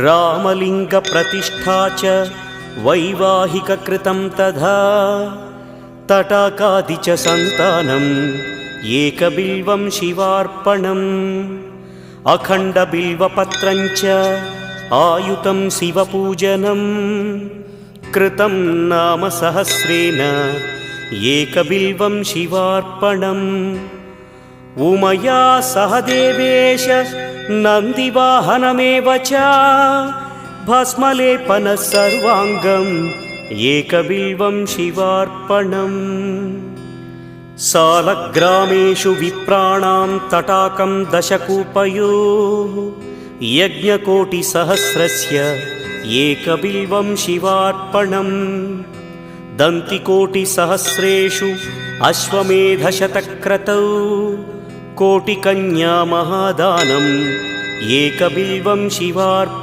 रामलिङ्गप्रतिष्ठा च वैवाहिककृतं तथा तटाकादि च सन्तानम् एकबिल्वं शिवार्पणम् अखण्डबिल्वपत्रं च आयुतं शिवपूजनं कृतं नाम सहस्रेण एकबिल्वं शिवार्पणम् उमया सह देवेश नन्दिवाहनमेव च भस्मलेपनः सर्वाङ्गम् एकबिल्वं शिवार्पणम् सालग्रामेषु विप्राणां तटाकं दशकूपयोः यज्ञकोटिसहस्रस्य एकबिल्वं शिवार्पणम् दन्तिकोटिसहस्रेषु अश्वमेधशतक्रतौ कोटिकन्या महादानम् एकबिल्वं शिवार्पणम्